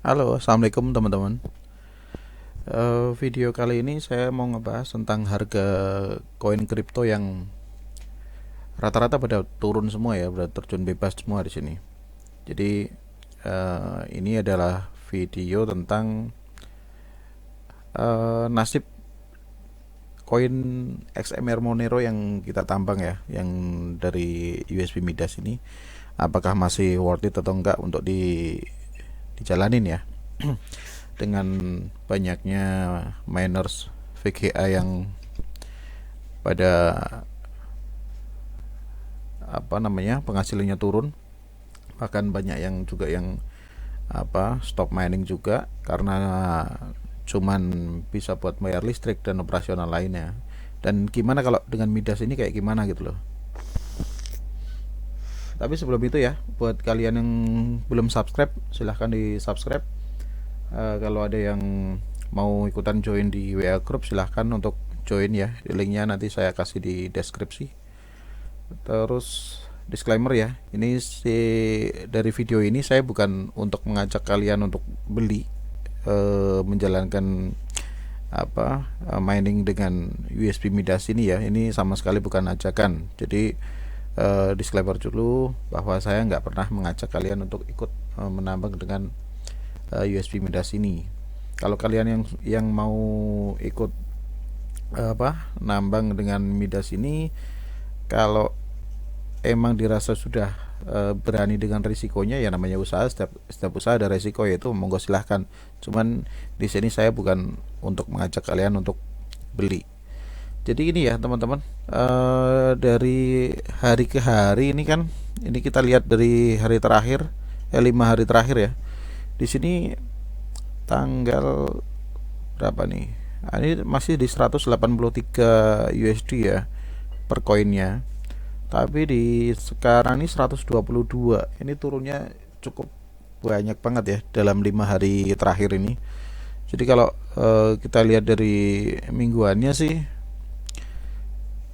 Halo, assalamualaikum teman-teman. Video kali ini saya mau ngebahas tentang harga koin kripto yang rata-rata pada turun semua ya, pada terjun bebas semua di sini. Jadi ini adalah video tentang nasib koin XMR Monero yang kita tambang ya, yang dari USB Midas ini. Apakah masih worth it atau enggak untuk dijalanin ya? Dengan banyaknya miners VGA yang pada penghasilannya turun, bahkan banyak yang juga yang stop mining juga karena cuman bisa buat bayar listrik dan operasional lainnya. Dan gimana kalau dengan Midas ini kayak gimana gitu loh. Tapi sebelum itu ya, buat kalian yang belum subscribe, silahkan di subscribe. Kalau ada yang mau ikutan join di WA Group, silahkan untuk join ya. Linknya nanti saya kasih di deskripsi. Terus disclaimer ya, ini dari video ini saya bukan untuk mengajak kalian untuk beli, menjalankan mining dengan USB Midas ini ya. Ini sama sekali bukan ajakan. Jadi disclaimer dulu bahwa saya nggak pernah mengajak kalian untuk ikut menambang dengan USB Midas ini. Kalau kalian yang mau ikut nambang dengan Midas ini, kalau emang dirasa sudah berani dengan risikonya, ya namanya usaha, setiap usaha ada risiko, yaitu monggo silahkan. Cuman di sini saya bukan untuk mengajak kalian untuk beli. Jadi ini ya teman-teman, dari hari ke hari ini kan, ini kita lihat dari hari terakhir, 5 hari terakhir ya. Di sini tanggal berapa nih? Ini masih di 183 USD ya per koinnya. Tapi di sekarang ini 122. Ini turunnya cukup banyak banget ya dalam 5 hari terakhir ini. Jadi kalau kita lihat dari mingguannya sih,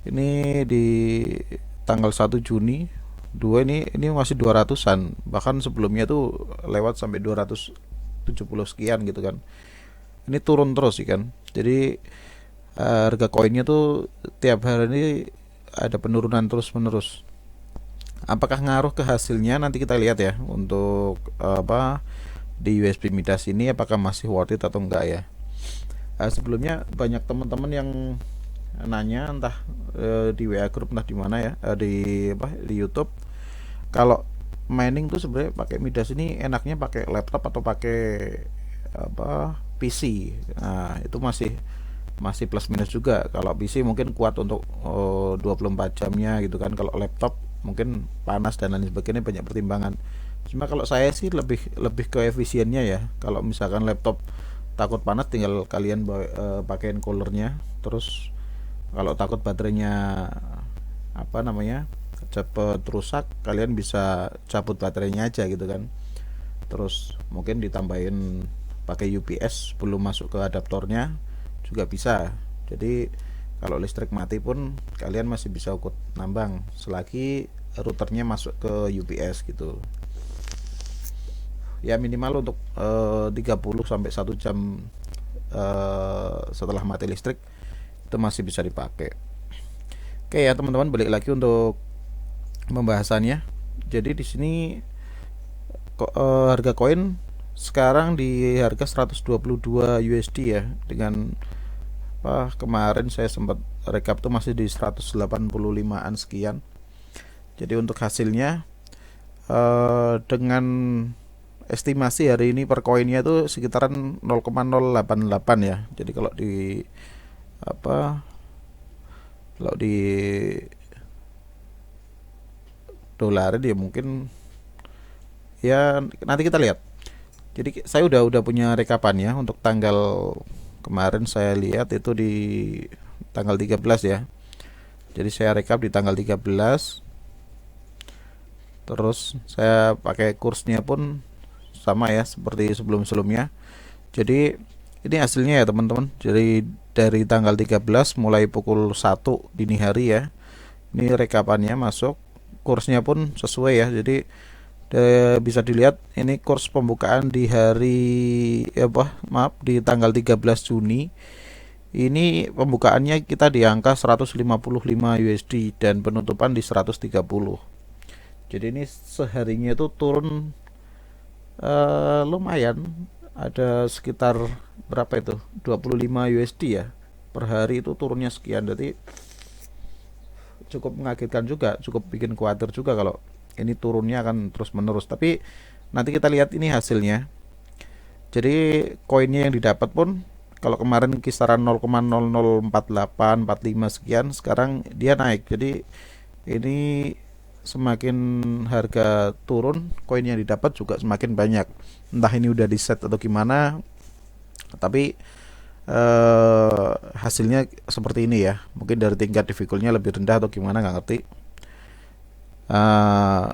ini di tanggal 1 Juni 2, ini masih 200-an, bahkan sebelumnya tuh lewat sampai 270 sekian gitu kan. Ini turun terus sih kan. Jadi harga koinnya tuh tiap hari ini ada penurunan terus menerus. Apakah ngaruh ke hasilnya, nanti kita lihat ya untuk di USB Midas ini, apakah masih worth it atau enggak ya. Sebelumnya banyak teman-teman yang nanya, entah di WA group, entah di mana ya, di YouTube, kalau mining tuh sebenarnya pakai Midas ini enaknya pakai laptop atau pakai PC. Nah, itu masih plus minus juga. Kalau PC mungkin kuat untuk 24 jamnya gitu kan. Kalau laptop mungkin panas dan lain sebagainya, banyak pertimbangan. Cuma kalau saya sih lebih lebih ke efisiennya ya. Kalau misalkan laptop takut panas, tinggal kalian pakein coolernya. Terus kalau takut baterainya cepet rusak, kalian bisa cabut baterainya aja gitu kan. Terus mungkin ditambahin pakai UPS belum masuk ke adaptornya juga bisa. Jadi kalau listrik mati pun kalian masih bisa ikut nambang selagi routernya masuk ke UPS gitu. Ya minimal untuk 30 sampai 1 jam setelah mati listrik itu masih bisa dipakai. Oke ya teman-teman, balik lagi untuk pembahasannya. Jadi di sini harga koin sekarang di harga 122 USD ya, dengan kemarin saya sempat rekap tuh masih di 185-an sekian. Jadi untuk hasilnya dengan estimasi hari ini per koinnya tuh sekitaran 0,088 ya. Jadi kalau di dolar dia mungkin ya, nanti kita lihat. Jadi saya udah punya rekapan ya untuk tanggal kemarin. Saya lihat itu di tanggal 13 ya. Jadi saya rekap di tanggal 13. Terus saya pakai kursnya pun sama ya seperti sebelum-sebelumnya. Jadi ini hasilnya ya teman-teman. Jadi dari tanggal 13 mulai pukul 1 dini hari ya. Ini rekapannya masuk, kursnya pun sesuai ya. Jadi Bisa dilihat ini kurs pembukaan di hari di tanggal 13 Juni. Ini pembukaannya kita di angka 155 USD dan penutupan di 130. Jadi ini seharinya itu turun lumayan, ada sekitar berapa itu? 25 USD ya. Per hari itu turunnya sekian. Jadi cukup mengagetkan juga, cukup bikin khawatir juga kalau ini turunnya akan terus menerus. Tapi nanti kita lihat ini hasilnya. Jadi koinnya yang didapat pun kalau kemarin kisaran 0,0048 45 sekian, sekarang dia naik. Jadi ini semakin harga turun, koin yang didapat juga semakin banyak. Entah ini udah di set atau gimana, tapi hasilnya seperti ini ya. Mungkin dari tingkat difficultnya lebih rendah atau gimana nggak ngerti. Eh,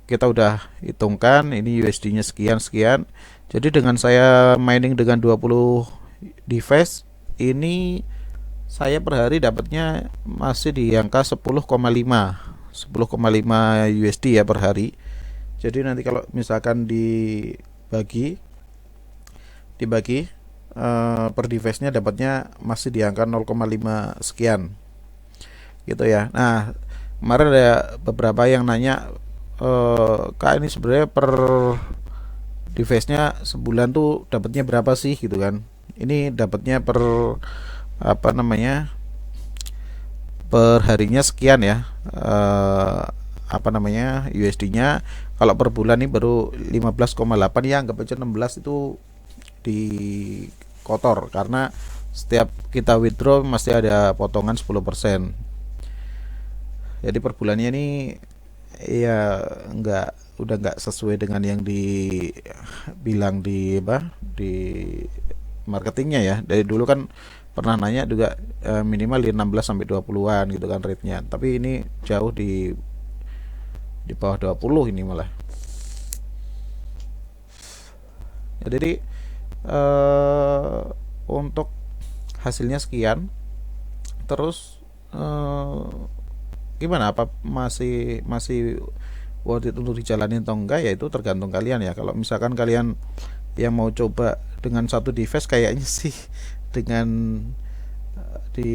kita udah hitungkan ini USD-nya sekian sekian. Jadi dengan saya mining dengan 20 device ini, saya per hari dapatnya masih di angka 10,5 USD ya per hari. Jadi nanti kalau misalkan dibagi per device-nya dapatnya masih di angka 0,5 sekian gitu ya. Nah, kemarin ada beberapa yang nanya, Kak ini sebenarnya per device-nya sebulan tuh dapatnya berapa sih gitu kan. Ini dapatnya per apa namanya per harinya sekian ya, USD-nya. Kalau per bulan ini baru 15,8 ya, anggap aja 16 itu di kotor karena setiap kita withdraw masih ada potongan 10%. Jadi per bulannya ini ya udah nggak sesuai dengan yang dibilang di marketingnya ya. Dari dulu kan pernah nanya juga, minimal di 16 sampai 20-an gitu kan rate-nya. Tapi ini jauh di bawah 20 ini malah. Ya, jadi untuk hasilnya sekian. Terus gimana, apa masih masih worth it untuk dijalanin atau enggak, ya itu tergantung kalian ya. Kalau misalkan kalian yang mau coba dengan satu device, kayaknya sih dengan di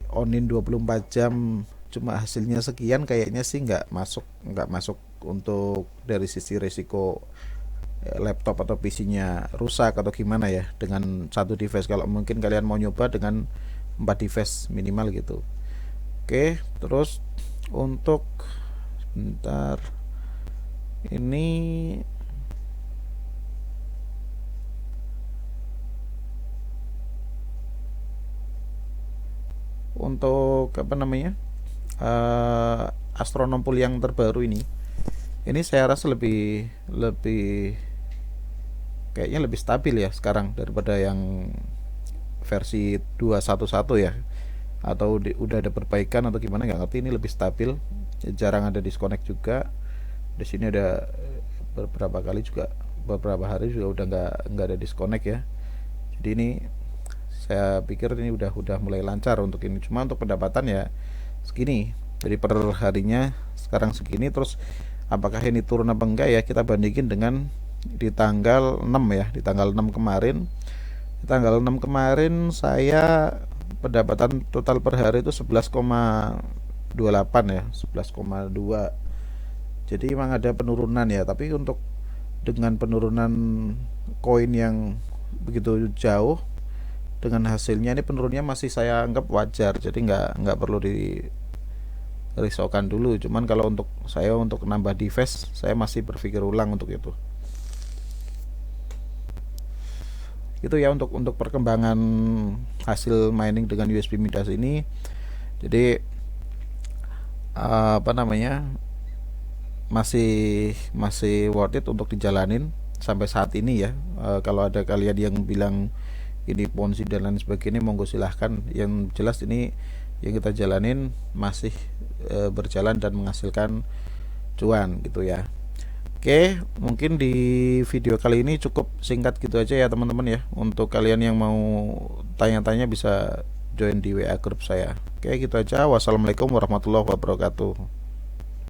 onin 24 jam cuma hasilnya sekian, kayaknya sih nggak masuk untuk dari sisi resiko laptop atau PC-nya rusak atau gimana ya dengan satu device. Kalau mungkin kalian mau nyoba dengan 4 device minimal gitu. Oke, terus untuk sebentar ini untuk astronom pool yang terbaru ini saya rasa lebih lebih kayaknya lebih stabil ya sekarang daripada yang versi 211 ya, atau udah ada perbaikan atau gimana nggak ngerti. Ini lebih stabil, jarang ada disconnect juga. Di sini ada beberapa kali juga, beberapa hari juga udah nggak ada disconnect ya. Jadi ini saya pikir ini udah mulai lancar untuk ini. Cuma untuk pendapatan ya segini, jadi per harinya sekarang segini. Terus apakah ini turun apa enggak ya, kita bandingin dengan di tanggal 6 ya. Di tanggal 6 kemarin, saya pendapatan total per hari itu 11,28 ya, 11,2. Jadi memang ada penurunan ya, tapi untuk dengan penurunan koin yang begitu jauh, dengan hasilnya ini penurunnya masih saya anggap wajar. Jadi nggak perlu dirisaukan dulu. Cuman kalau untuk saya untuk nambah device, saya masih berpikir ulang untuk itu. Itu ya untuk perkembangan hasil mining dengan USB Midas ini. Jadi masih worth it untuk dijalanin sampai saat ini ya. Kalau ada kalian yang bilang ini ponzi dan lain sebagainya, monggo silahkan. Yang jelas ini yang kita jalanin masih berjalan dan menghasilkan cuan gitu ya. Oke, mungkin di video kali ini cukup singkat gitu aja ya teman-teman ya. Untuk kalian yang mau tanya-tanya bisa join di WA grup saya. Oke, gitu aja. Wassalamualaikum warahmatullahi wabarakatuh.